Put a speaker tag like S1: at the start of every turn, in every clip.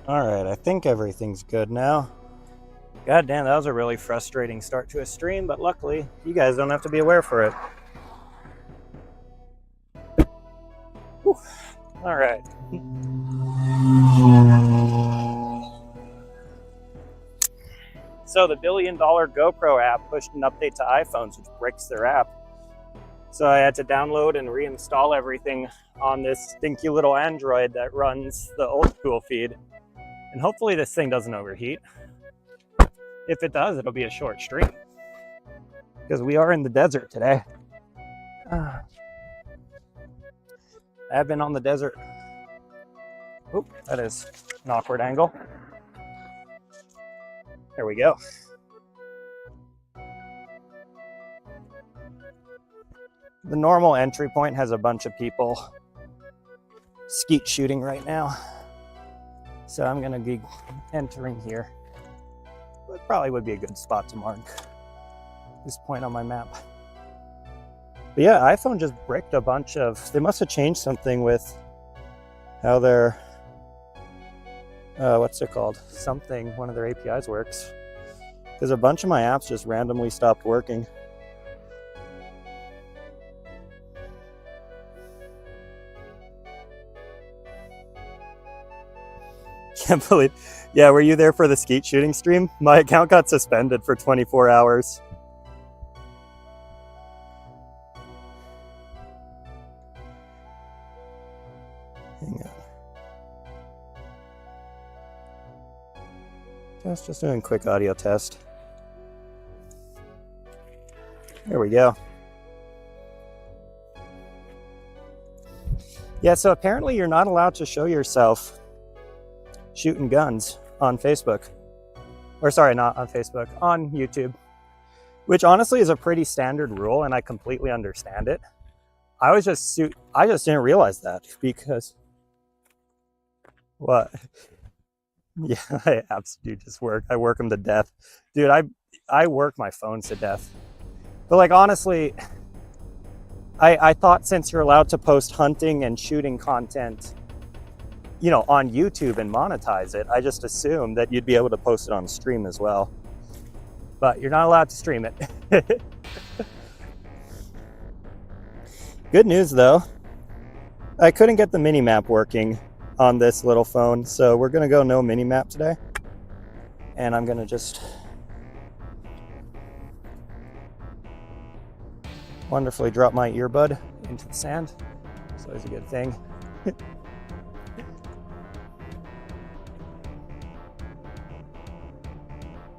S1: All right, I think everything's good now. God damn, that was a really frustrating start to a stream, but luckily you guys don't have to be aware for it. Whew. All right. So the $1 billion GoPro app pushed an update to iPhones, which breaks their app. So I had to download and reinstall everything on this stinky little Android that runs the old school feed. And hopefully this thing doesn't overheat. If it does, it'll be a short stream. Because we are in the desert today. I've been on the desert. Oop, that is an awkward angle. There we go. The normal entry point has a bunch of people skeet shooting right now. So I'm gonna be entering here. It probably would be a good spot to mark this point on my map. But yeah, iPhone just bricked a bunch of, they must have changed something with how their, what's it called? Something, one of their APIs works. Because a bunch of my apps just randomly stopped working. Can't believe, yeah, were you there for the skeet shooting stream? My account got suspended for 24 hours. Hang on. Just doing a quick audio test. There we go. Yeah, so apparently you're not allowed to show yourself shooting guns on Facebook. Or sorry, not on Facebook, on YouTube. Which honestly is a pretty standard rule, and I completely understand it. I just didn't realize that because what? Yeah, I absolutely just work. I work them to death. Dude, I work my phones to death. But like honestly, I thought since you're allowed to post hunting and shooting content, you know, on YouTube and monetize it, I just assumed that you'd be able to post it on stream as well. But you're not allowed to stream it. Good news though, I couldn't get the mini map working on this little phone, so we're gonna go no mini map today. And I'm gonna just wonderfully drop my earbud into the sand. It's always a good thing.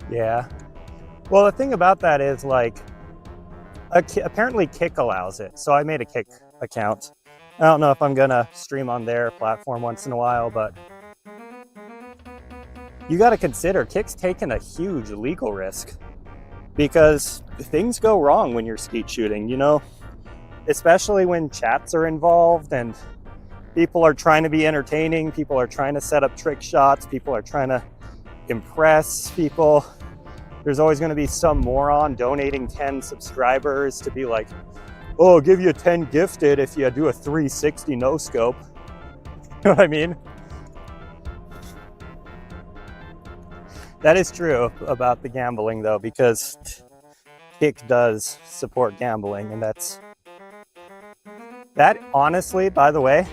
S1: Yeah. Well, the thing about that is like, apparently Kick allows it. So I made a Kick account. I don't know if I'm gonna stream on their platform once in a while, but you gotta consider Kick's taking a huge legal risk because things go wrong when you're skeet shooting, you know, especially when chats are involved and people are trying to be entertaining, people are trying to set up trick shots, people are trying to impress people. There's always going to be some moron donating 10 subscribers to be like, oh, I'll give you 10 gifted if you do a 360 no scope. You know what I mean? That is true about the gambling though, because Kick does support gambling, and that honestly, by the way,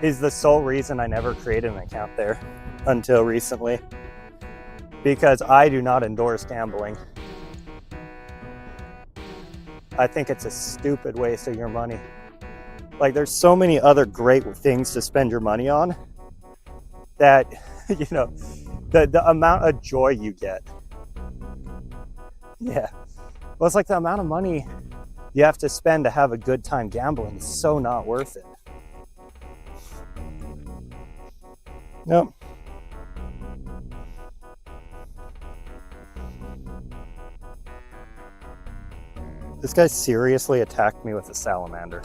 S1: is the sole reason I never created an account there until recently. Because I do not endorse gambling. I think it's a stupid waste of your money. Like there's so many other great things to spend your money on that, you know, the amount of joy you get. Yeah. Well, it's like the amount of money you have to spend to have a good time gambling is so not worth it. Nope. This guy seriously attacked me with a salamander.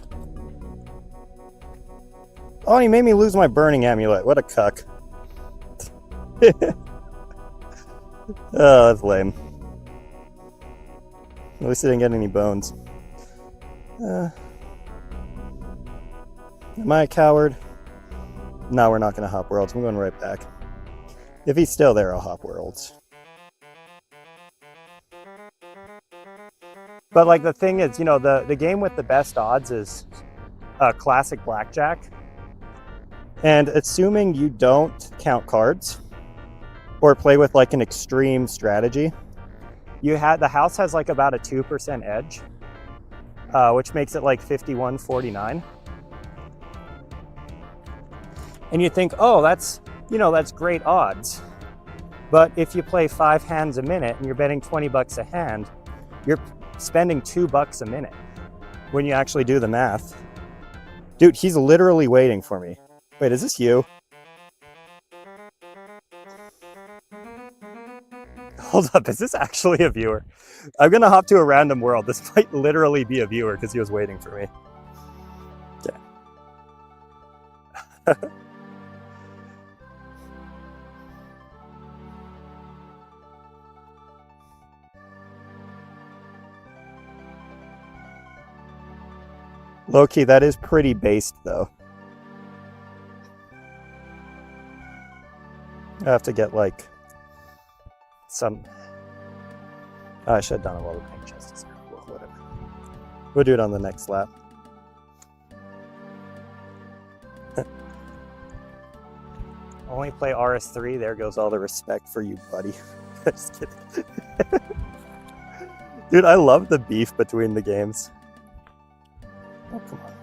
S1: Oh, he made me lose my burning amulet. What a cuck. Oh, that's lame. At least I didn't get any bones. Am I a coward? No, we're not going to hop worlds. I'm going right back. If he's still there, I'll hop worlds. But like the thing is, you know, the game with the best odds is classic blackjack. And assuming you don't count cards or play with like an extreme strategy, the house has like about a 2% edge, which makes it like 51-49. And you think, oh, that's great odds. But if you play 5 hands a minute and you're betting 20 bucks a hand, you're spending $2 a minute when you actually do the math. Dude, he's literally waiting for me. Wait, is this you? Hold up, is this actually a viewer? I'm gonna hop to a random world. This might literally be a viewer because he was waiting for me. Yeah. Low-key, that is pretty based, though. I have to get, like, some... I should have done a little pink chest. Well, whatever. We'll do it on the next lap. Only play RS3. There goes all the respect for you, buddy. Just kidding. Dude, I love the beef between the games. Oh, come on.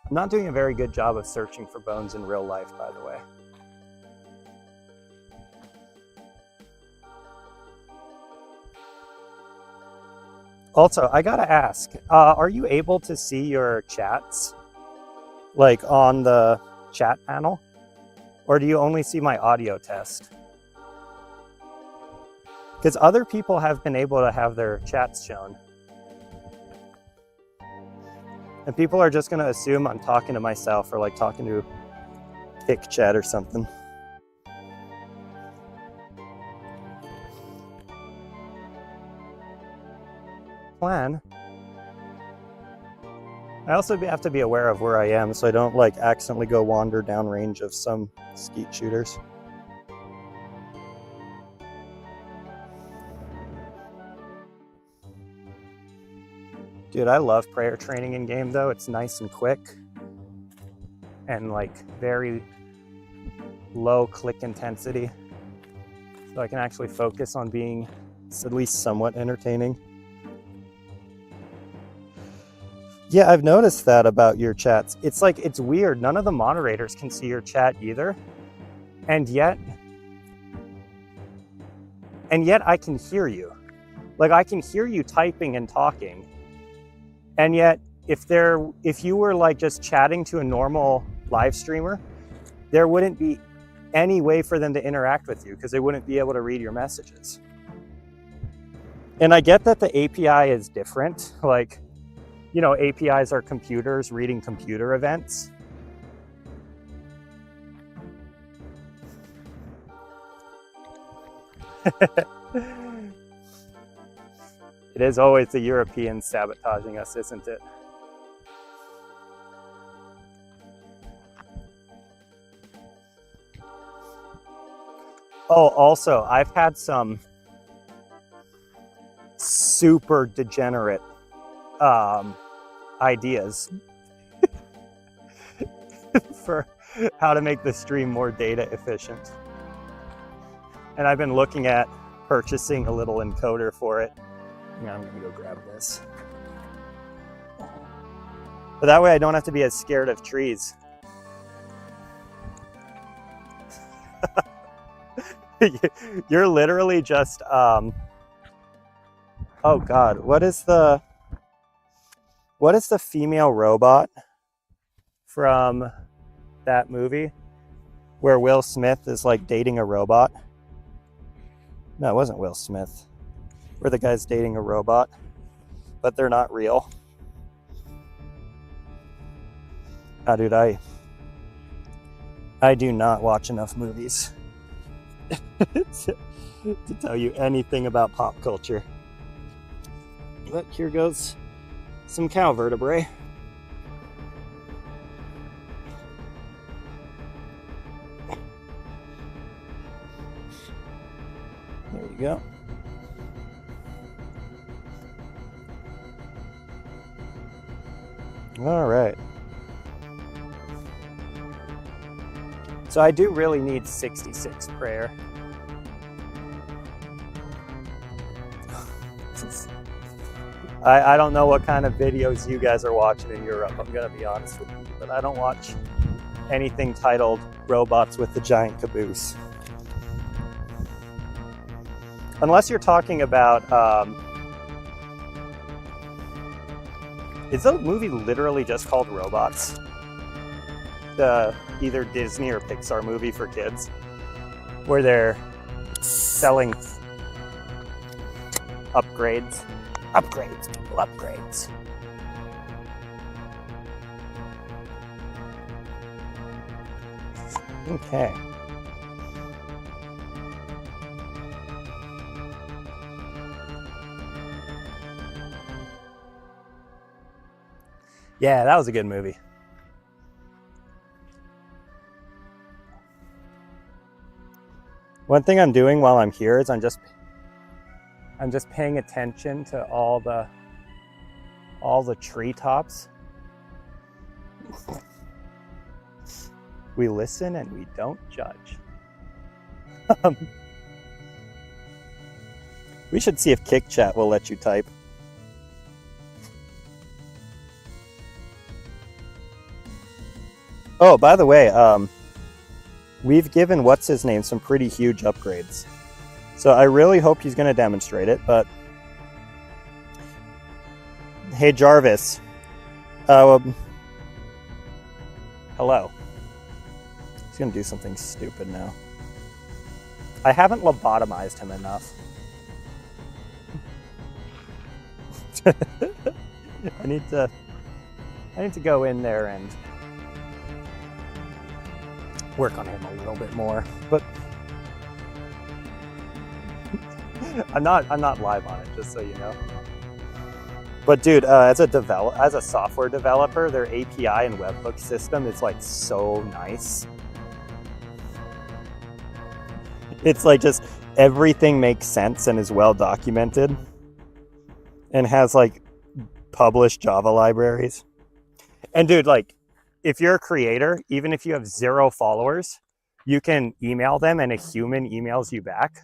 S1: I'm not doing a very good job of searching for bones in real life, by the way. Also, I gotta ask, are you able to see your chats, like on the chat panel? Or do you only see my audio test? Because other people have been able to have their chats shown. And people are just gonna assume I'm talking to myself or like talking to Pick Chat or something. Plan. I also have to be aware of where I am so I don't like accidentally go wander downrange of some skeet shooters. Dude, I love prayer training in game though. It's nice and quick and like very low click intensity. So I can actually focus on being at least somewhat entertaining. Yeah, I've noticed that about your chats. It's like, it's weird. None of the moderators can see your chat either. And yet I can hear you. Like I can hear you typing and talking. And yet if you were like just chatting to a normal live streamer, there wouldn't be any way for them to interact with you because they wouldn't be able to read your messages. And I get that the API is different. Like, you know, APIs are computers reading computer events. It is always the Europeans sabotaging us, isn't it? Oh, also, I've had some super degenerate ideas for how to make the stream more data efficient. And I've been looking at purchasing a little encoder for it. Now I'm gonna go grab this. But that way I don't have to be as scared of trees. You're literally just, oh God, what is the female robot from that movie where Will Smith is like dating a robot? No, it wasn't Will Smith. Where the guy's dating a robot, but they're not real. Ah, dude, I do not watch enough movies to tell you anything about pop culture. But here goes some cow vertebrae. go. All right. So I do really need 66 prayer. I don't know what kind of videos you guys are watching in Europe, I'm gonna be honest with you, but I don't watch anything titled Robots with the Giant Caboose. Unless you're talking about, is the movie literally just called Robots? The either Disney or Pixar movie for kids, where they're selling upgrades. Upgrades, people, upgrades. Okay. Yeah, that was a good movie. One thing I'm doing while I'm here is I'm just paying attention to all the treetops. We listen and we don't judge. We should see if KickChat will let you type. Oh, by the way, we've given what's his name some pretty huge upgrades. So I really hope he's going to demonstrate it, but hey Jarvis, hello. He's going to do something stupid now. I haven't lobotomized him enough. I need to go in there and work on him a little bit more, but I'm not live on it, just so you know. But dude, as a software developer, their API and webhook system is like so nice. It's like just everything makes sense and is well documented and has like published Java libraries. And dude, like if you're a creator, even if you have 0 followers, you can email them and a human emails you back.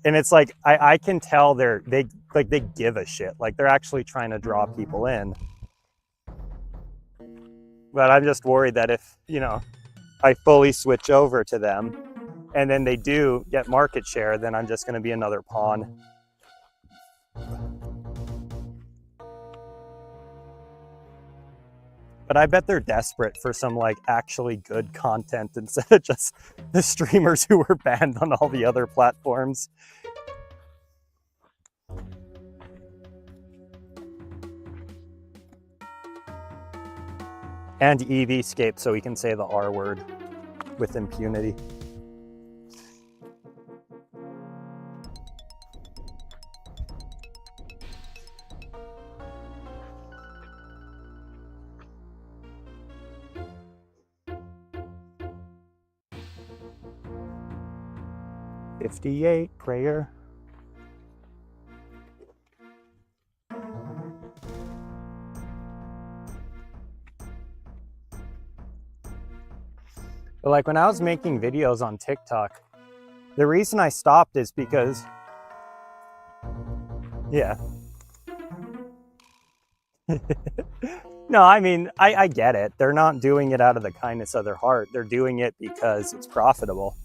S1: And it's like, I can tell they give a shit. Like they're actually trying to draw people in. But I'm just worried that if, I fully switch over to them and then they do get market share, then I'm just going to be another pawn. But I bet they're desperate for some like actually good content instead of just the streamers who were banned on all the other platforms. And EVscape so we can say the R word with impunity. "58 prayer." But like when I was making videos on TikTok, the reason I stopped is because, yeah. No, I mean, I get it. They're not doing it out of the kindness of their heart. They're doing it because it's profitable.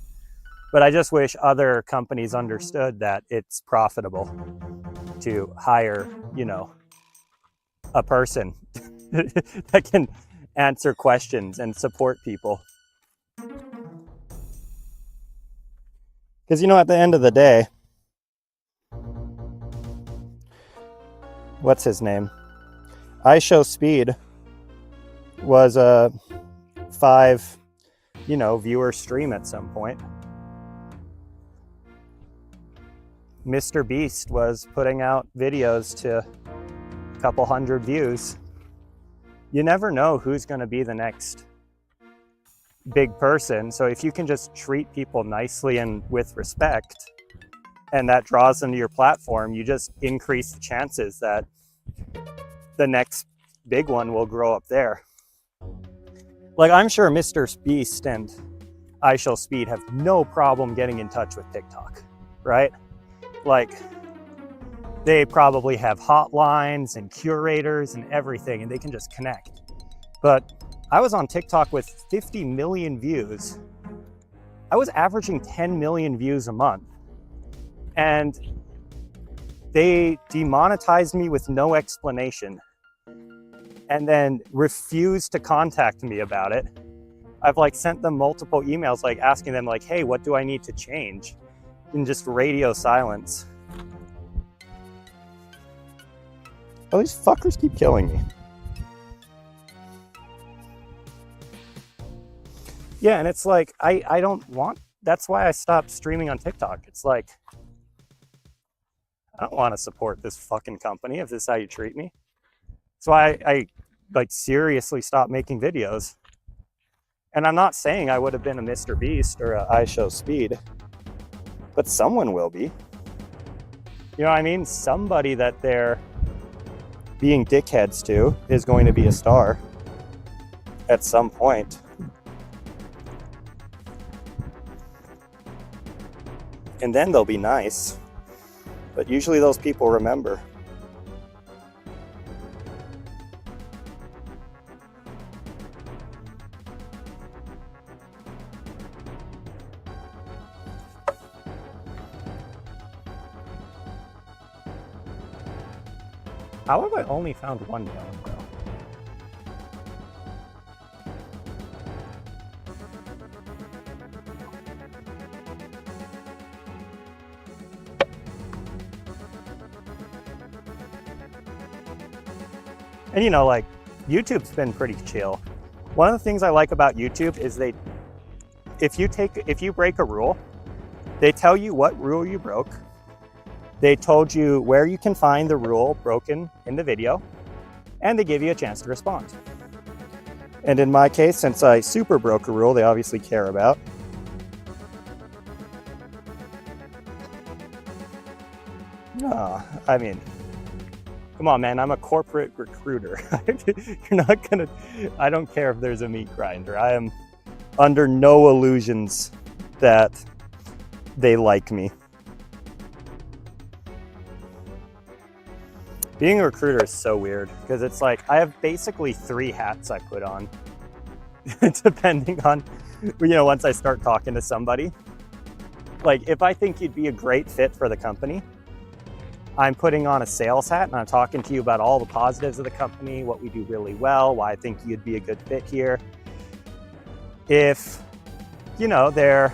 S1: But I just wish other companies understood that it's profitable to hire, a person that can answer questions and support people. Because, at the end of the day, what's his name? iShowSpeed was a 5, viewer stream at some point. Mr. Beast was putting out videos to a couple hundred views. You never know who's going to be the next big person. So if you can just treat people nicely and with respect, and that draws them to your platform, you just increase the chances that the next big one will grow up there. Like, I'm sure Mr. Beast and iShowSpeed have no problem getting in touch with TikTok, right? Like, they probably have hotlines and curators and everything, and they can just connect. But I was on TikTok with 50 million views. I was averaging 10 million views a month. And they demonetized me with no explanation and then refused to contact me about it. I've like sent them multiple emails, like asking them like, hey, what do I need to change? And just radio silence. Oh, these fuckers keep killing me. Yeah, and it's like, I don't want, that's why I stopped streaming on TikTok. It's like, I don't want to support this fucking company if this is how you treat me. So I like seriously stopped making videos. And I'm not saying I would have been a Mr. Beast or a iShowSpeed, but someone will be. You know what I mean? Somebody that they're being dickheads to is going to be a star at some point. And then they'll be nice. But usually those people remember. How have I only found one villain though? And you know, like, YouTube's been pretty chill. One of the things I like about YouTube is if you break a rule, they tell you what rule you broke. They told you where you can find the rule broken in the video, and they give you a chance to respond. And in my case, since I super broke a rule, they obviously care about. I mean, come on, man, I'm a corporate recruiter. You're not gonna, I don't care if there's a meat grinder. I am under no illusions that they like me. Being a recruiter is so weird because it's like I have basically 3 hats I put on depending on, you know, once I start talking to somebody. Like, if I think you'd be a great fit for the company, I'm putting on a sales hat and I'm talking to you about all the positives of the company, what we do really well, why I think you'd be a good fit here. If, you know, they're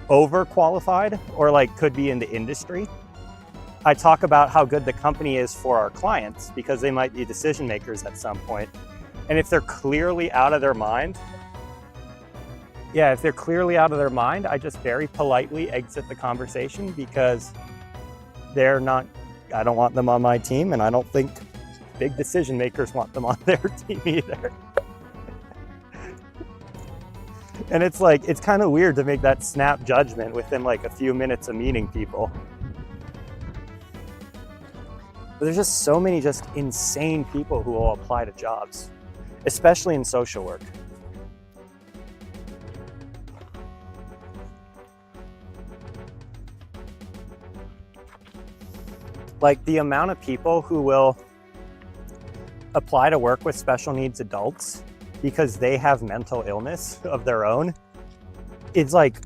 S1: overqualified or like could be in the industry, I talk about how good the company is for our clients because they might be decision makers at some point. And if they're clearly out of their mind, I just very politely exit the conversation because they're not, I don't want them on my team, and I don't think big decision makers want them on their team either. And it's like, it's kind of weird to make that snap judgment within like a few minutes of meeting people. But there's just so many just insane people who will apply to jobs, especially in social work. Like, the amount of people who will apply to work with special needs adults because they have mental illness of their own, it's like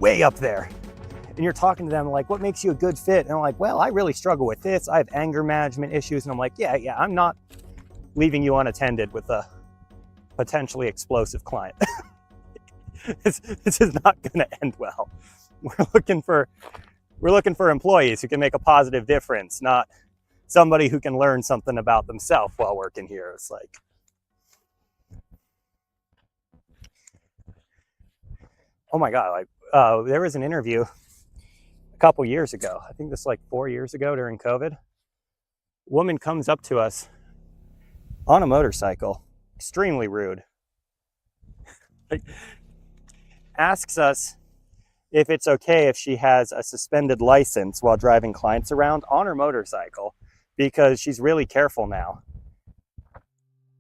S1: way up there. And you're talking to them like, what makes you a good fit? And I'm like, well, I really struggle with this. I have anger management issues. And I'm like, yeah, I'm not leaving you unattended with a potentially explosive client. This is not going to end well. We're looking for employees who can make a positive difference, not somebody who can learn something about themselves while working here. It's like, oh my God, like there was an interview a couple years ago. I think this was like 4 years ago during COVID. A woman comes up to us on a motorcycle, extremely rude, like, asks us if it's okay if she has a suspended license while driving clients around on her motorcycle, because she's really careful now.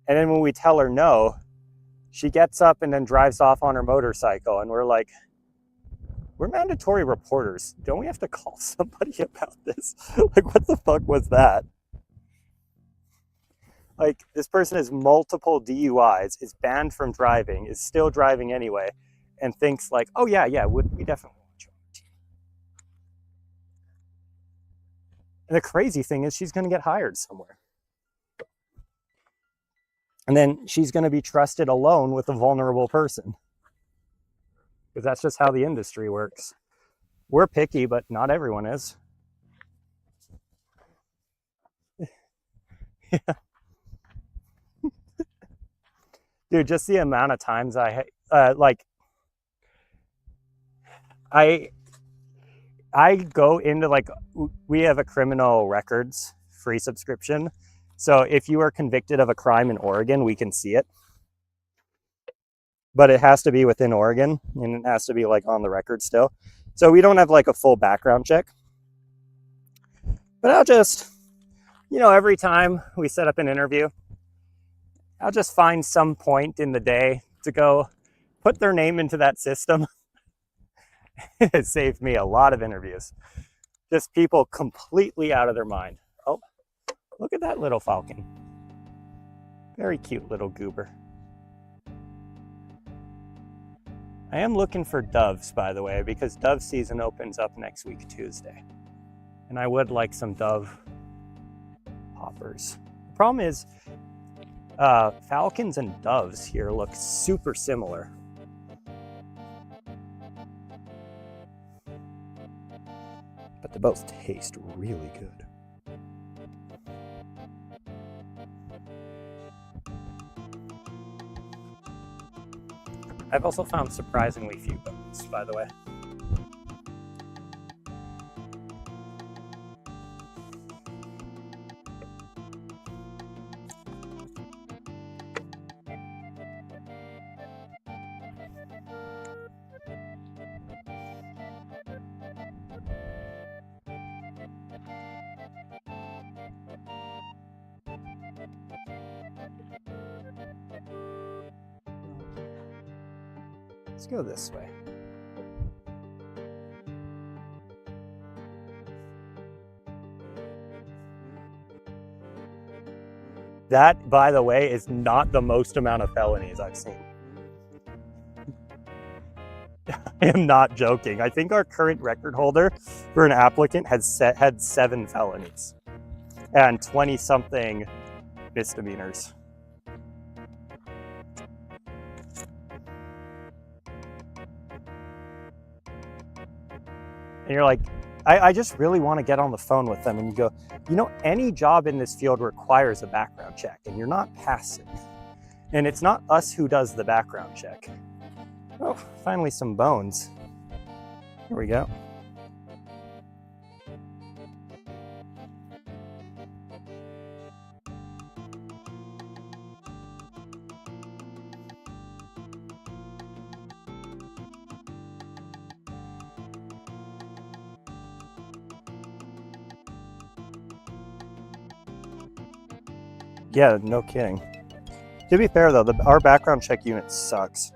S1: And then when we tell her no, she gets up and then drives off on her motorcycle, and we're like, we're mandatory reporters. Don't we have to call somebody about this? Like, what the fuck was that? Like, this person has multiple DUIs, is banned from driving, is still driving anyway, and thinks like, oh yeah, we definitely want you on the team. And the crazy thing is she's going to get hired somewhere. And then she's going to be trusted alone with a vulnerable person. Because that's just how the industry works. We're picky, but not everyone is. Yeah. Dude, just the amount of times I go into, like, we have a criminal records free subscription. So if you are convicted of a crime in Oregon, we can see it. But it has to be within Oregon, and it has to be like on the record still. So we don't have like a full background check. But I'll just, every time we set up an interview, I'll just find some point in the day to go put their name into that system. It saved me a lot of interviews. Just people completely out of their mind. Oh, look at that little falcon. Very cute little goober. I am looking for doves, by the way, because dove season opens up next week, Tuesday. And I would like some dove poppers. The problem is, falcons and doves here look super similar. But they both taste really good. I've also found surprisingly few bones, by the way. Let's go this way. That, by the way, is not the most amount of felonies I've seen. I am not joking. I think our current record holder for an applicant had 7 felonies and 20-something misdemeanors. And you're like, I just really want to get on the phone with them. And you go, any job in this field requires a background check, and you're not passing. And it's not us who does the background check. Oh, finally some bones. Here we go. Yeah, no kidding. To be fair, though, our background check unit sucks.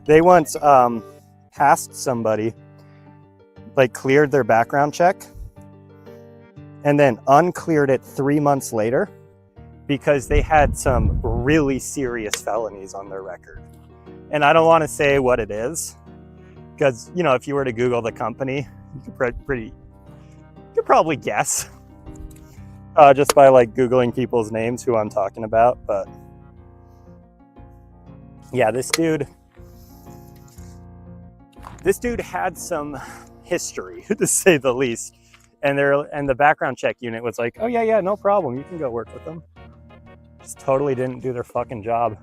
S1: They once passed somebody, like cleared their background check, and then uncleared it 3 months later because they had some really serious felonies on their record. And I don't want to say what it is, because, if you were to Google the company, you could probably guess just by like Googling people's names who I'm talking about. But yeah, this dude had some history, to say the least. And the background check unit was like, oh yeah, no problem. You can go work with them. Just totally didn't do their fucking job.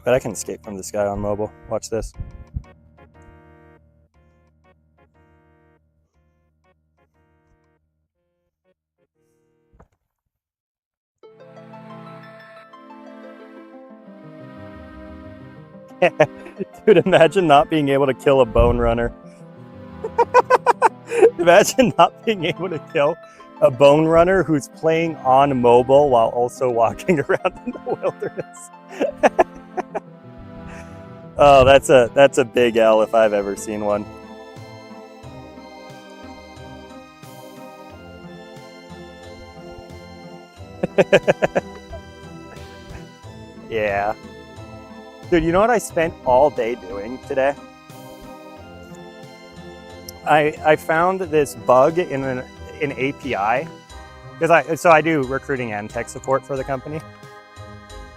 S1: But I can escape from this guy on mobile. Watch this. Dude, imagine not being able to kill a bone runner. Imagine not being able to kill a bone runner who's playing on mobile while also walking around in the wilderness. Oh, that's a big L if I've ever seen one. Yeah. Dude, you know what I spent all day doing today? I found this bug in an API, because I do recruiting and tech support for the company.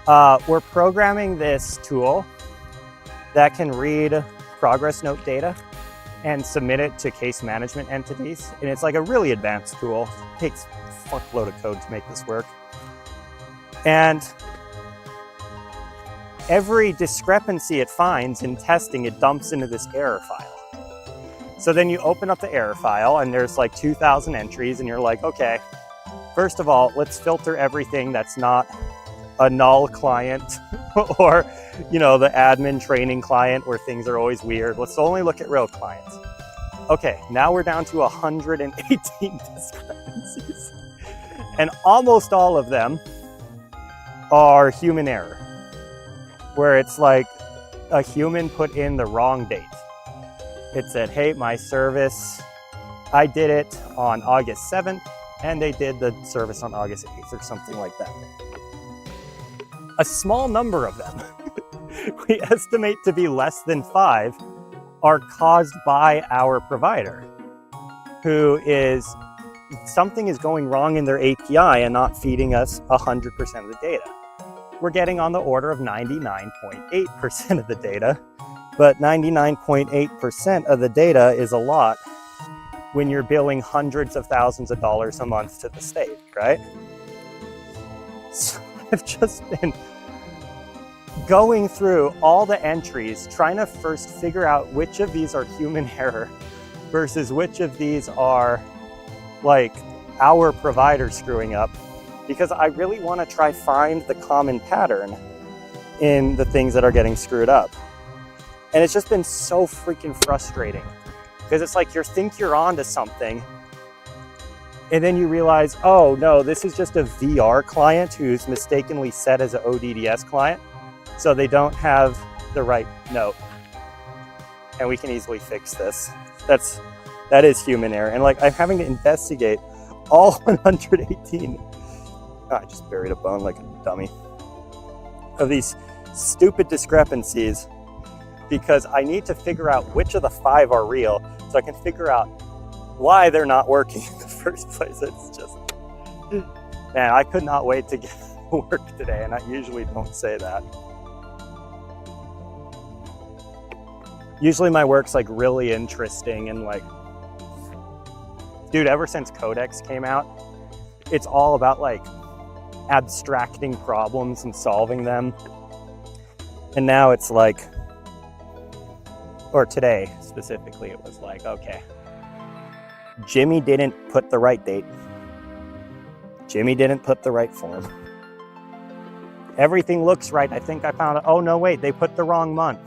S1: We're programming this tool that can read progress note data and submit it to case management entities. And it's like a really advanced tool. It takes a fuckload of code to make this work. And every discrepancy it finds in testing, it dumps into this error file. So then you open up the error file and there's like 2,000 entries and you're like, okay, first of all, let's filter everything that's not a null client or, you know, the admin training client where things are always weird. Let's only look at real clients. Okay, now we're down to 118 discrepancies. And almost all of them are human error, where it's like a human put in the wrong date. It said, hey, my service, I did it on August 7th, and they did the service on August 8th or something like that. A small number of them, we estimate to be less than 5, are caused by our provider, who is, something is going wrong in their API and not feeding us 100% of the data. We're getting on the order of 99.8% of the data, but 99.8% of the data is a lot when you're billing hundreds of thousands of dollars a month to the state, right? So I've just been going through all the entries, trying to first figure out which of these are human error versus which of these are like our provider screwing up, because I really want to try find the common pattern in the things that are getting screwed up. And it's just been so freaking frustrating, because it's like you think you're onto something and then you realize, oh no, this is just a VR client who's mistakenly set as an ODDS client, so they don't have the right note. And we can easily fix this. That is human error. And like, I'm having to investigate all 118. Oh, I just buried a bone like a dummy. Of these stupid discrepancies, because I need to figure out which of the 5 are real so I can figure out why they're not working in the first place. It's just, man, I could not wait to get to work today, and I usually don't say that. Usually my work's like really interesting and like, dude, ever since Codex came out, it's all about like abstracting problems and solving them. And now it's like, or today specifically, it was like, okay, Jimmy didn't put the right date. Jimmy didn't put the right form. Everything looks right. I think I found it. Oh no, wait, they put the wrong month.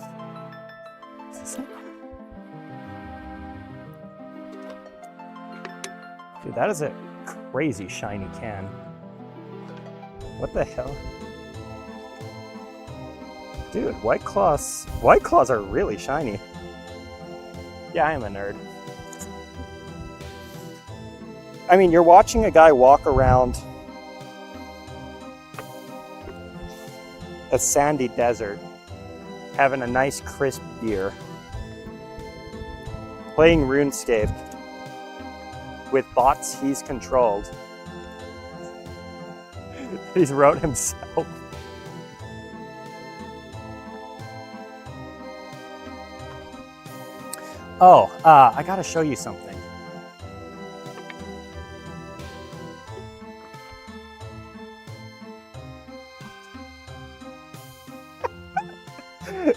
S1: Dude, that is a crazy shiny can. What the hell? Dude, White Claws are really shiny. Yeah, I am a nerd. I mean, you're watching a guy walk around a sandy desert, having a nice crisp beer, playing Runescape with bots he's controlled. He's wrote himself. Oh, I gotta show you something.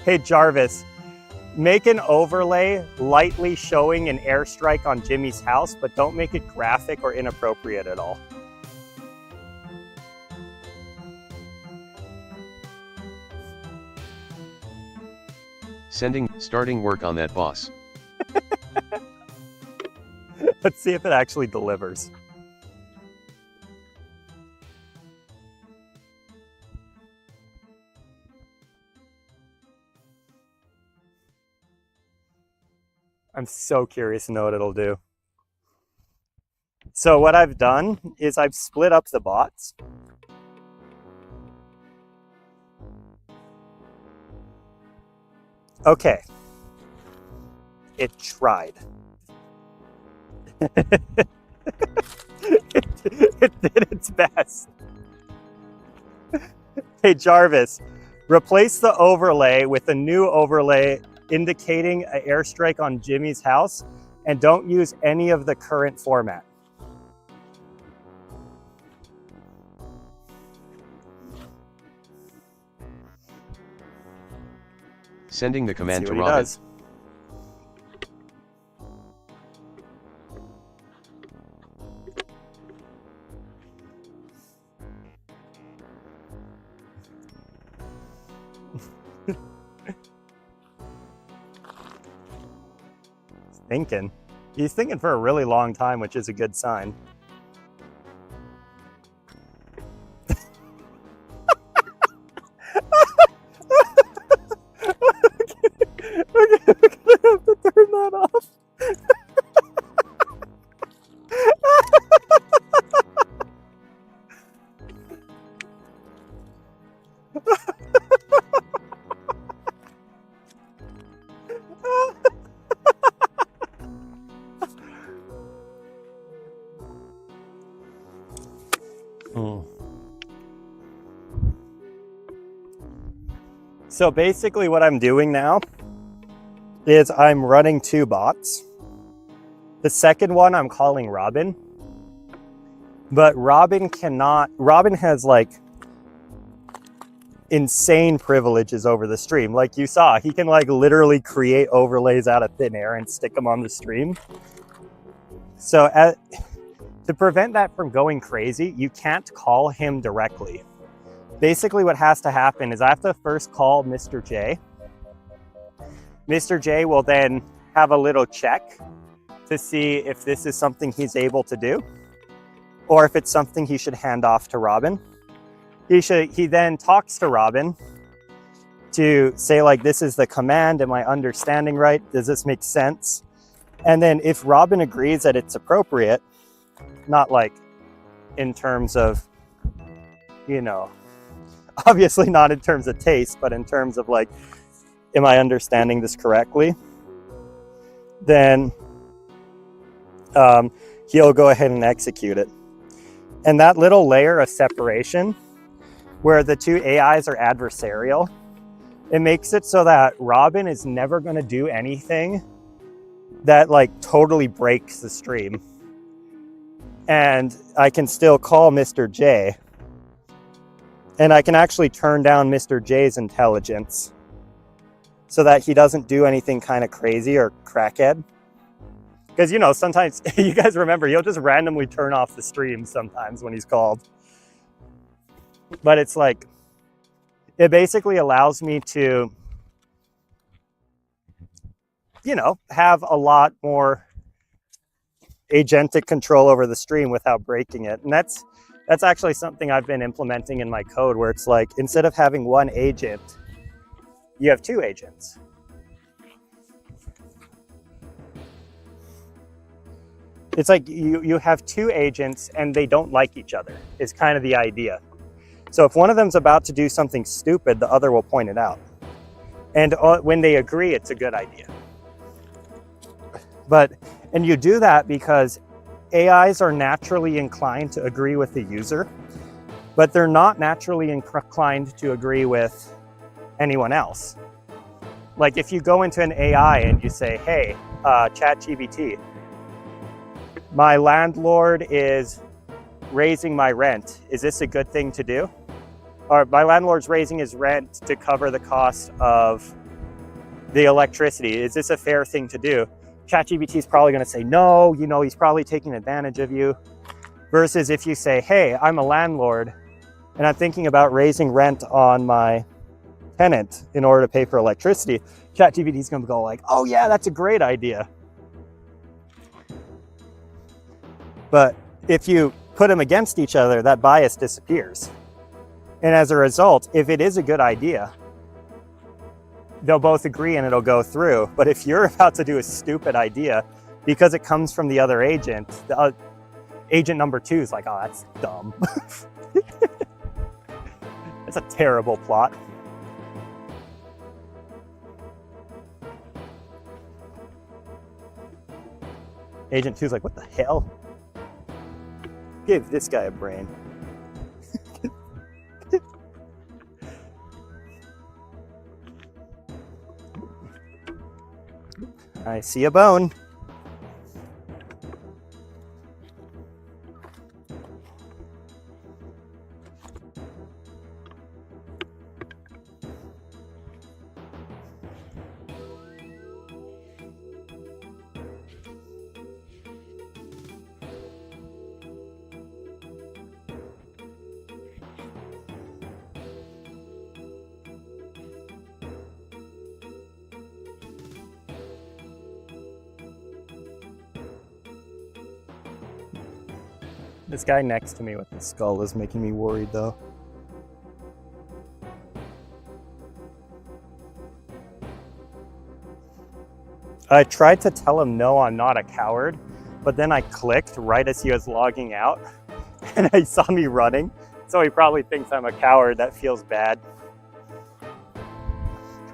S1: Hey Jarvis, make an overlay lightly showing an airstrike on Jimmy's house, but don't make it graphic or inappropriate at all.
S2: Starting work on that, boss.
S1: Let's see if it actually delivers. I'm so curious to know what it'll do. So what I've done is I've split up the bots. Okay. It tried. It did its best. Hey Jarvis, replace the overlay with a new overlay indicating an airstrike on Jimmy's house, and don't use any of the current format.
S2: Sending the command to
S1: Robin.
S2: Does.
S1: Thinking. He's thinking for a really long time, which is a good sign. We're gonna have to turn that off. So basically what I'm doing now is I'm running two bots. The second one I'm calling Robin, but Robin has like insane privileges over the stream. Like you saw, he can like literally create overlays out of thin air and stick them on the stream. So to prevent that from going crazy, you can't call him directly. Basically what has to happen is I have to first call Mr. J. Mr. J will then have a little check to see if this is something he's able to do, or if it's something he should hand off to Robin. He then talks to Robin to say like, this is the command, am I understanding right? Does this make sense? And then if Robin agrees that it's appropriate, not like in terms of, you know, obviously not in terms of taste, but in terms of like, am I understanding this correctly? Then he'll go ahead and execute it. And that little layer of separation where the two AIs are adversarial, it makes it so that Robin is never going to do anything that like totally breaks the stream. And I can still call Mr. J. And I can actually turn down Mr. J's intelligence so that he doesn't do anything kind of crazy or crackhead. Because, you know, sometimes, you guys remember, he'll just randomly turn off the stream sometimes when he's called. But it's like, it basically allows me to, you know, have a lot more agentic control over the stream without breaking it. And that's actually something I've been implementing in my code, where it's like, instead of having one agent, you have two agents. It's like you have two agents and they don't like each other, is kind of the idea. So if one of them's about to do something stupid, the other will point it out. And when they agree, it's a good idea. And you do that because AIs are naturally inclined to agree with the user, but they're not naturally inclined to agree with anyone else. Like if you go into an AI and you say, hey, ChatGPT, my landlord is raising my rent. Is this a good thing to do? Or my landlord's raising his rent to cover the cost of the electricity. Is this a fair thing to do? ChatGPT is probably going to say, no, you know, he's probably taking advantage of you. Versus if you say, hey, I'm a landlord and I'm thinking about raising rent on my tenant in order to pay for electricity, ChatGPT is going to go like, oh yeah, that's a great idea. But if you put them against each other, that bias disappears. And as a result, if it is a good idea, they'll both agree and it'll go through. But if you're about to do a stupid idea because it comes from the other agent, agent number 2 is like, oh, that's dumb. It's a terrible plot. Agent 2 is like, what the hell? Give this guy a brain. I see a bone. This guy next to me with the skull is making me worried though. I tried to tell him, no, I'm not a coward, but then I clicked right as he was logging out and he saw me running. So he probably thinks I'm a coward. That feels bad.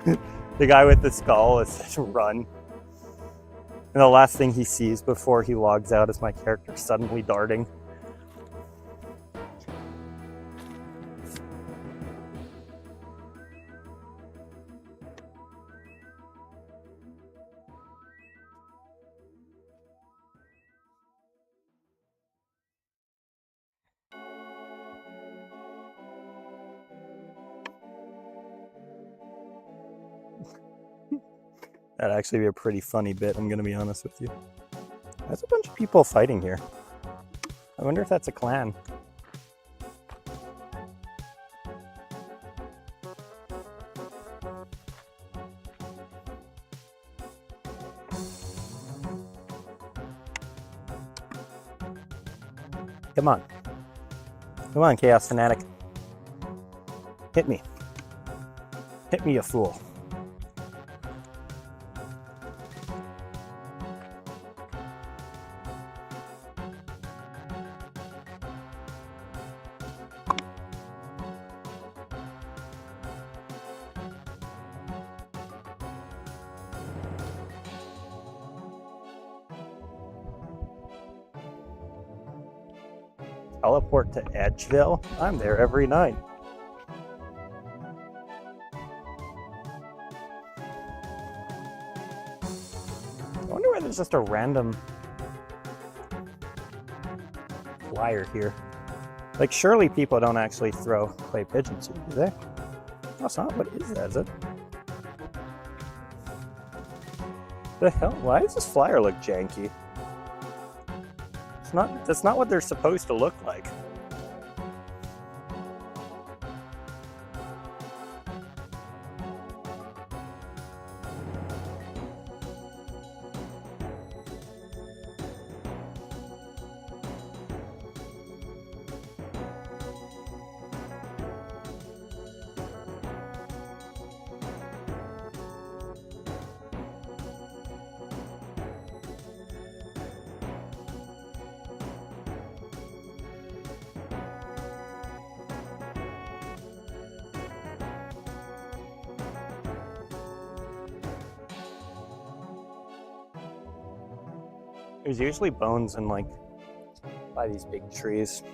S1: The guy with the skull is such a run. And the last thing he sees before he logs out is my character suddenly darting. That'd actually be a pretty funny bit, I'm gonna be honest with you. There's a bunch of people fighting here. I wonder if that's a clan. Come on. Come on, Chaos Fanatic. Hit me. Hit me, you fool. Teleport to Edgeville? I'm there every night. I wonder why there's just a random flyer here. Like, surely people don't actually throw clay pigeons here, do they? No, it's not. What is that? Is it? The hell? Why does this flyer look janky? That's not what they're supposed to look like. There's usually bones in, like, by these big trees.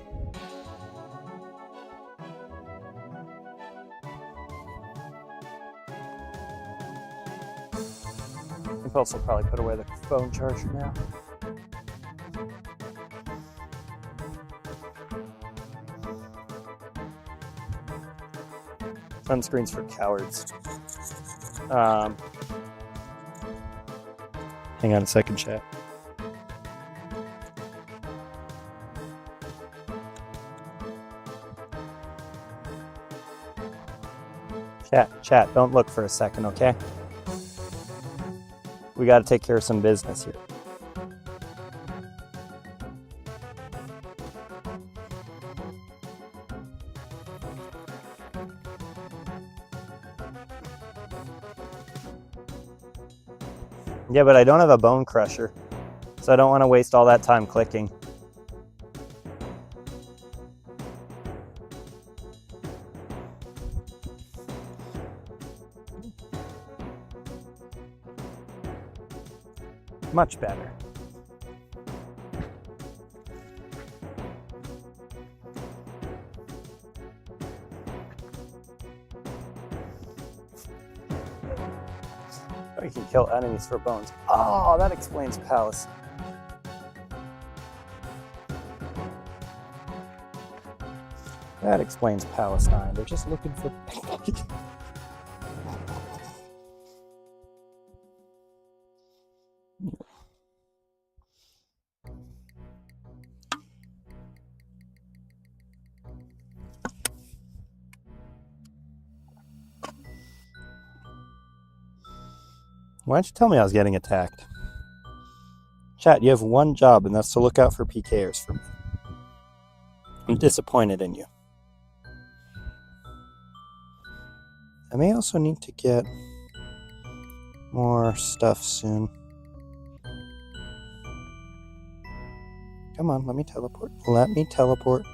S1: Impulse will probably put away the phone charger now. Sunscreens for cowards. Hang on a second, chat. Chat, don't look for a second, okay? We got to take care of some business here. Yeah, but I don't have a bone crusher, so I don't want to waste all that time clicking. Much better. Oh, you can kill enemies for bones. Oh, that explains Palace. That explains Palestine. They're just looking for... Why don't you tell me I was getting attacked? Chat, you have one job, and that's to look out for PKers for me. I'm disappointed in you. I may also need to get more stuff soon. Come on, let me teleport. Let me teleport.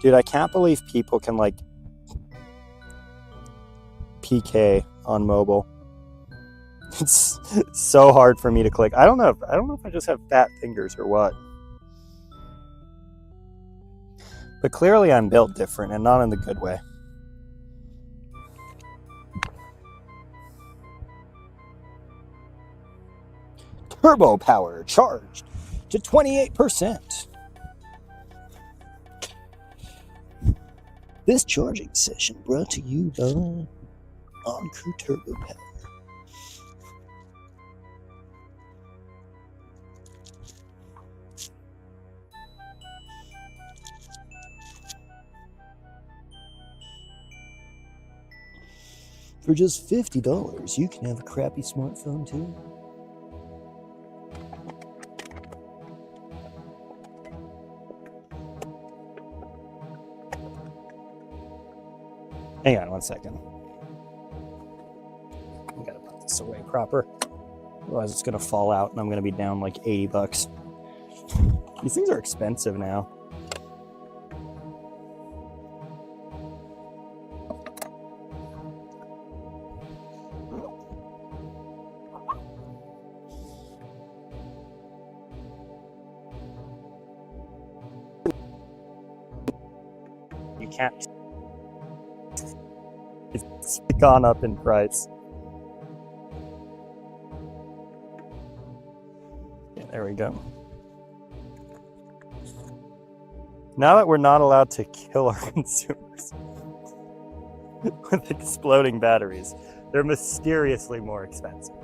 S1: Dude, I can't believe people can, like, PK on mobile. It's so hard for me to click. I don't know if I just have fat fingers or what. But clearly I'm built different, and not in the good way. Turbo power charged to 28%. This charging session brought to you by On-Crew Turbo Power. For just $50, you can have a crappy smartphone too. Hang on one second. I gotta put this away proper. Otherwise it's gonna fall out and I'm gonna be down like 80 bucks. These things are expensive now. You can't. It's gone up in price. Yeah, there we go. Now that we're not allowed to kill our consumers with exploding batteries, they're mysteriously more expensive.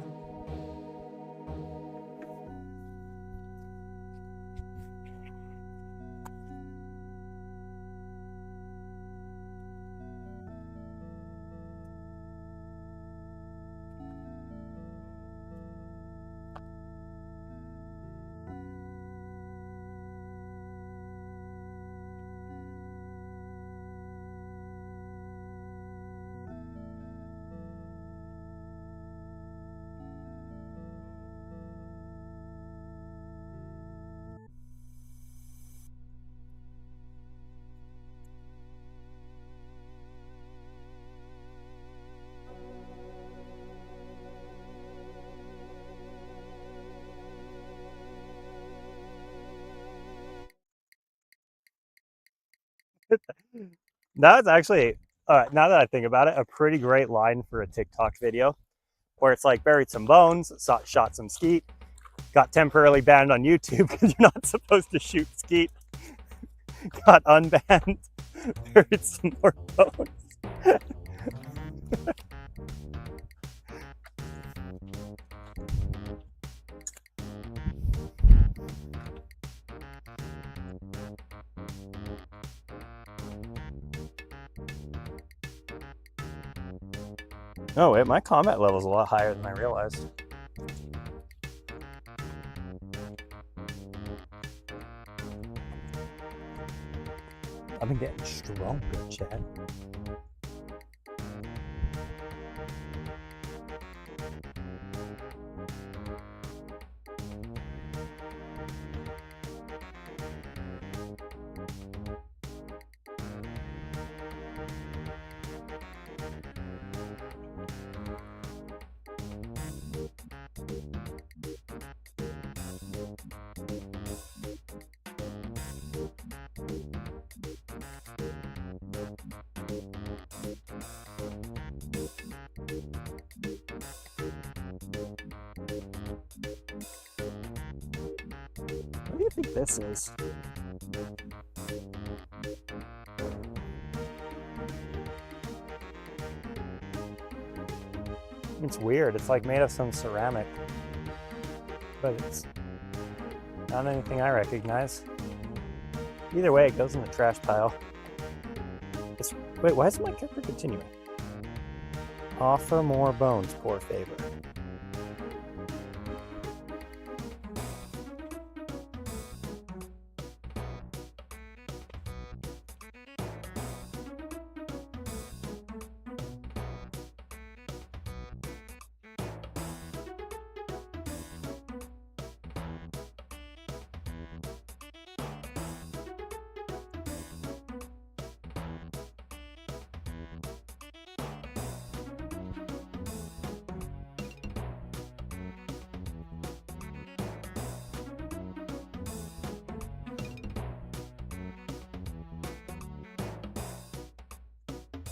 S1: That's actually, now that I think about it, a pretty great line for a TikTok video where it's like buried some bones, shot some skeet, got temporarily banned on YouTube because you're not supposed to shoot skeet, got unbanned, buried some more bones. Oh wait, my combat level is a lot higher than I realized. I've been getting stronger, Chad. What do you think this is? It's weird. It's like made of some ceramic, but it's not anything I recognize. Either way, it goes in the trash pile. Wait, why is my character continuing? Offer more bones, poor favor.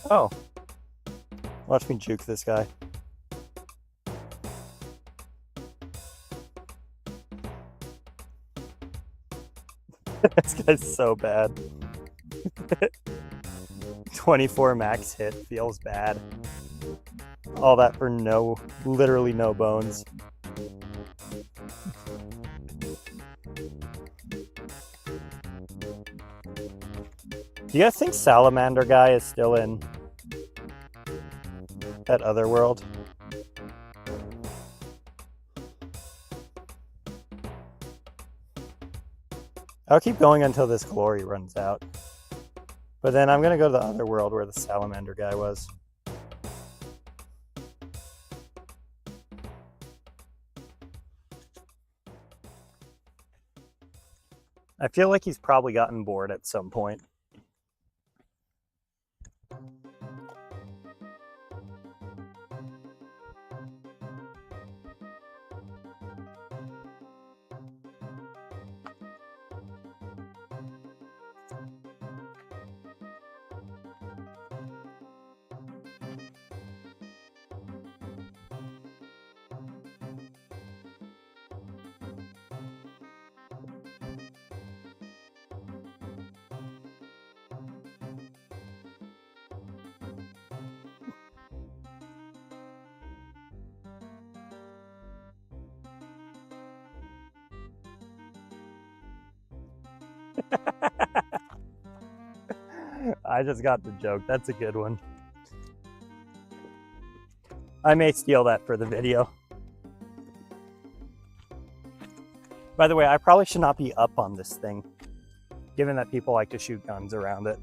S1: Oh. Watch me juke this guy. This guy's so bad. 24 max hit feels bad. All that for literally no bones. Do you guys think Salamander guy is still in that other world? I'll keep going until this glory runs out. But then I'm gonna go to the other world where the Salamander guy was. I feel like he's probably gotten bored at some point. I just got the joke. That's a good one. I may steal that for the video. By the way, I probably should not be up on this thing, given that people like to shoot guns around it.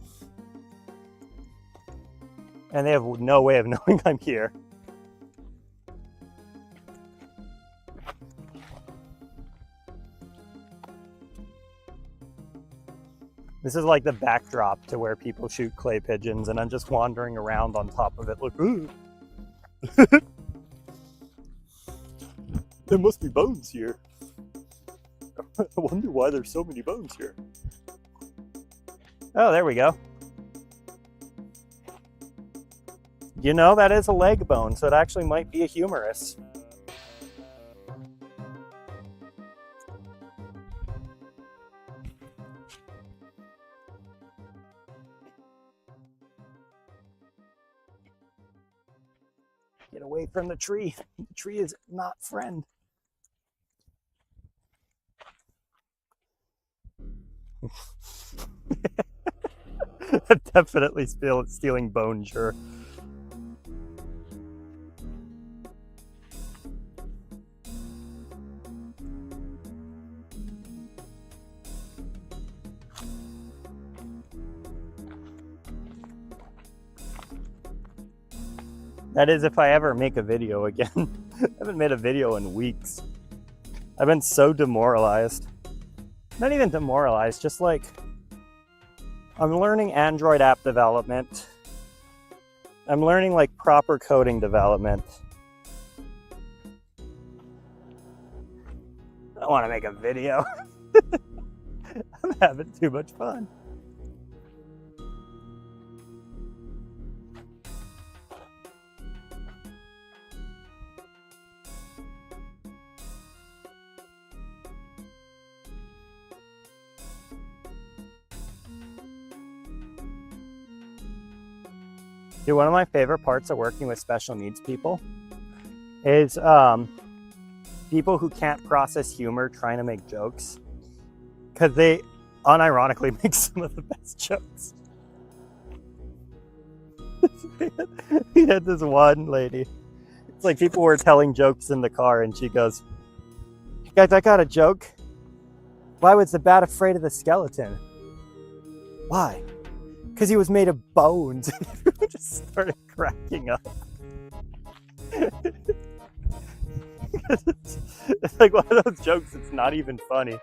S1: And they have no way of knowing I'm here. This is like the backdrop to where people shoot clay pigeons, and I'm just wandering around on top of it. Look, ooh. There must be bones here. I wonder why there's so many bones here. Oh, there we go. You know, that is a leg bone, so it actually might be a humerus. Get away from the tree. The tree is not friend. Definitely stealing bone, sure. That is if I ever make a video again. I haven't made a video in weeks. I've been so demoralized. Not even demoralized, just like I'm learning Android app development. I'm learning like proper coding development. I don't want to make a video. I'm having too much fun. Dude, one of my favorite parts of working with special needs people is people who can't process humor trying to make jokes, because they unironically make some of the best jokes. We had this one lady. It's like people were telling jokes in the car and she goes, "Hey guys, I got a joke. Why was the bat afraid of the skeleton?" "Why?" "Because he was made of bones." We just started cracking up. It's like one of those jokes that's not even funny.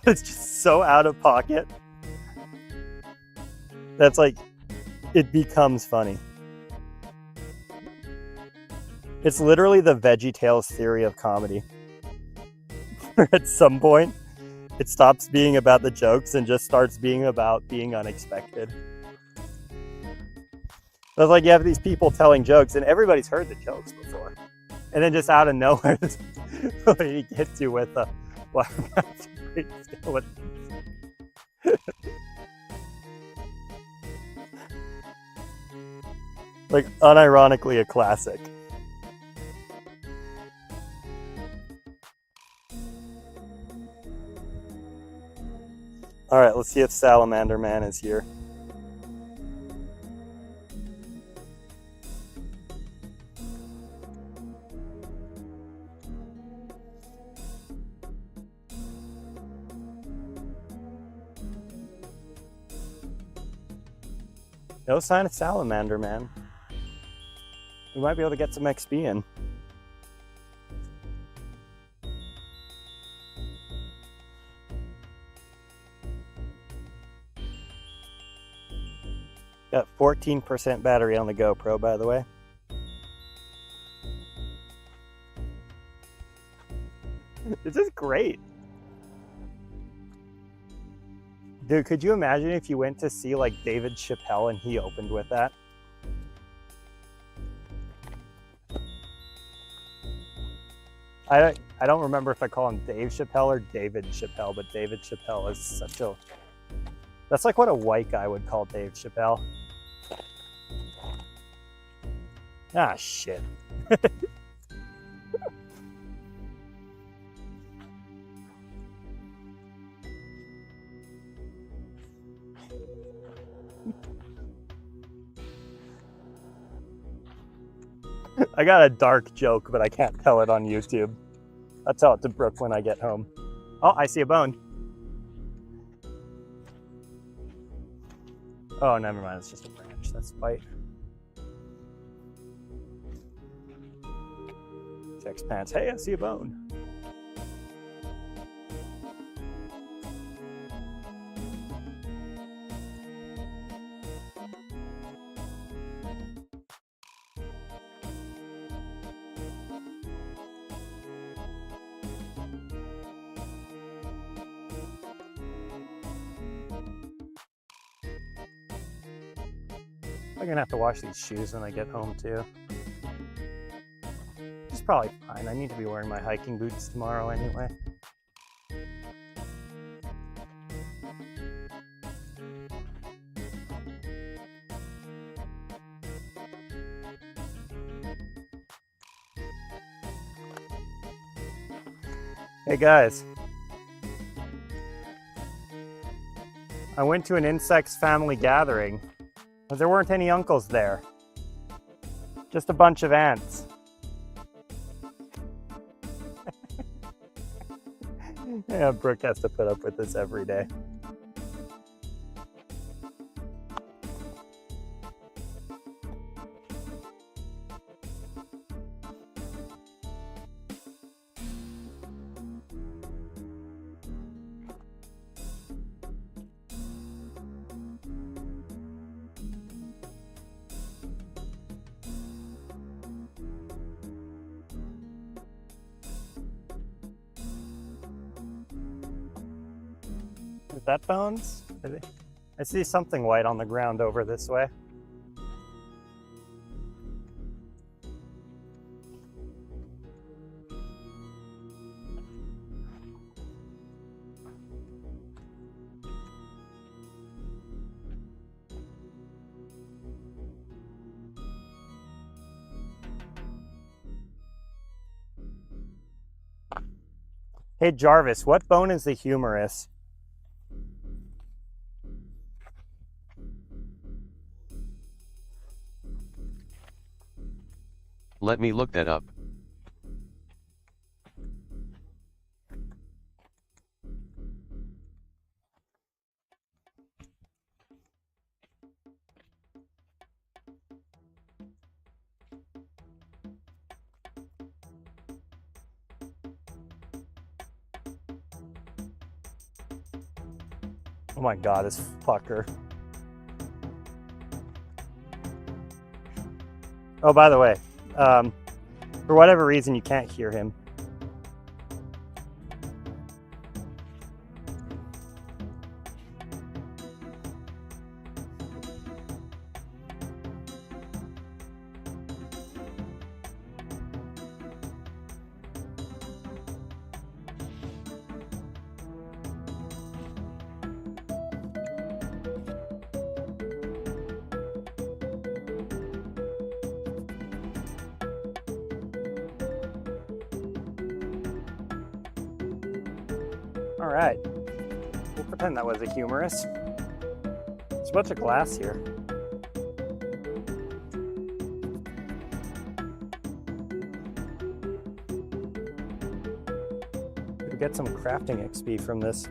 S1: It's just so out of pocket. That's like, it becomes funny. It's literally the VeggieTales theory of comedy. At some point, it stops being about the jokes and just starts being about being unexpected. So it's like you have these people telling jokes and everybody's heard the jokes before. And then just out of nowhere, this lady gets you with a, "Well, that's a great skeleton." Like, unironically a classic. All right, let's see if Salamander Man is here. No sign of Salamander Man. We might be able to get some XP in. Got 14% battery on the GoPro, by the way. This is great. Dude, could you imagine if you went to see like David Chappelle and he opened with that? I don't remember if I call him Dave Chappelle or David Chappelle, but David Chappelle is such a... That's like what a white guy would call Dave Chappelle. Ah, shit. I got a dark joke, but I can't tell it on YouTube. I'll tell it to Brooke when I get home. Oh, I see a bone. Oh, never mind. It's just a branch. That's white. Checks pants. Hey, I see a bone. I'm gonna have to wash these shoes when I get home too. It's probably fine. I need to be wearing my hiking boots tomorrow anyway. Hey guys. I went to an insects family gathering. But there weren't any uncles there. Just a bunch of ants. Yeah, Brooke has to put up with this every day. Is that bones? I see something white on the ground over this way. Hey Jarvis, what bone is the humerus?
S2: Let me look that up.
S1: Oh my god, this fucker. Oh, by the way, for whatever reason you can't hear him. All right, we'll pretend that was a humerus. There's a bunch of glass here. Could get some crafting XP from this.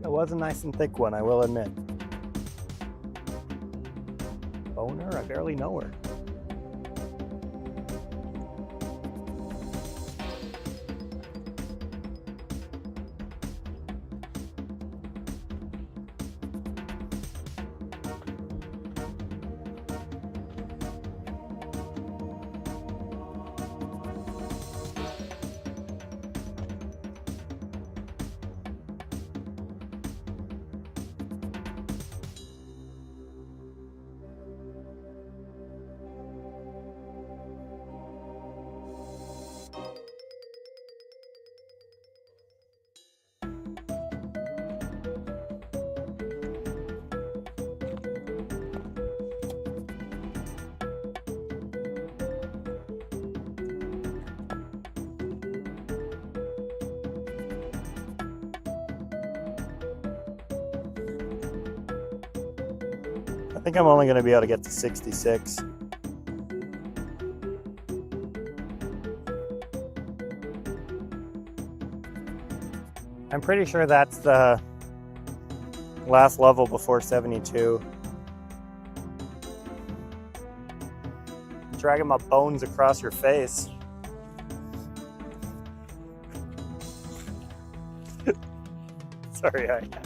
S1: It was a nice and thick one, I will admit. Boner? I barely know her. I think I'm only going to be able to get to 66. I'm pretty sure that's the last level before 72. Dragging my bones across your face. Sorry, I had to.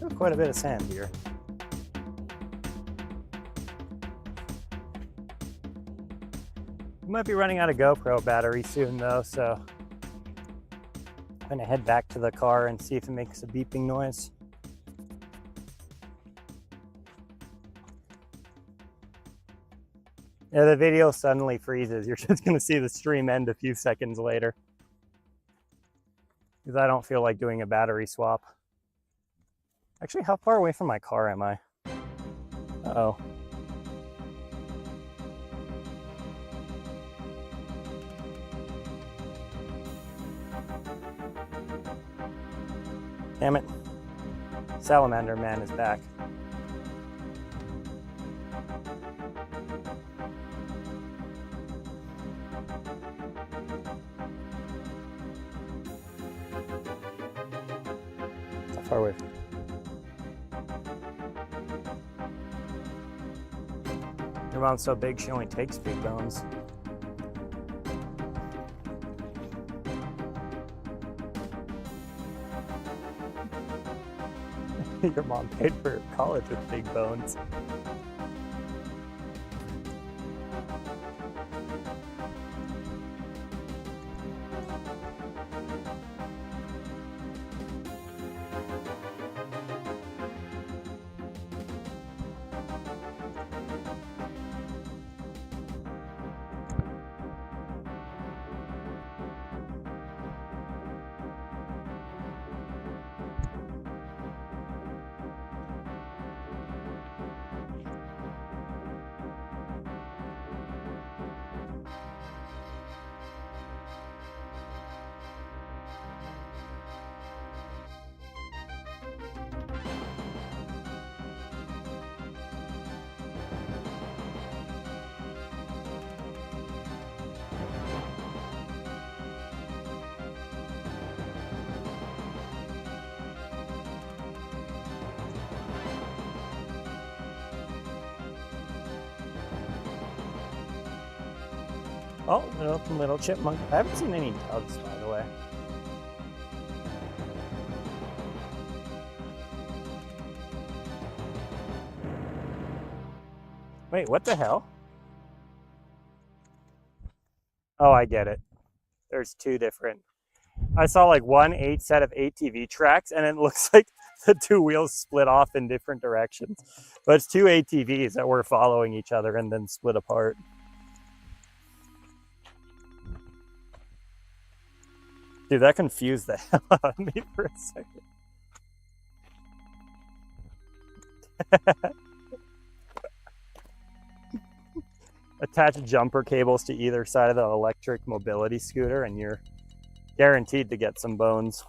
S1: Still quite a bit of sand here. We might be running out of GoPro battery soon though, so I'm gonna head back to the car and see if it makes a beeping noise. Yeah, the video suddenly freezes. You're just gonna see the stream end a few seconds later, because I don't feel like doing a battery swap. Actually, how far away from my car am I? Uh-oh. Damn it. Salamander Man is back. How far away? Your mom's so big, she only takes big bones. Your mom paid for college with big bones. Oh, little chipmunk. I haven't seen any doves, by the way. Wait, what the hell? Oh, I get it. There's two different. I saw like eight set of ATV tracks, and it looks like the two wheels split off in different directions. But it's two ATVs that were following each other and then split apart. Dude, that confused the hell out of me for a second. Attach jumper cables to either side of the electric mobility scooter and you're guaranteed to get some bones.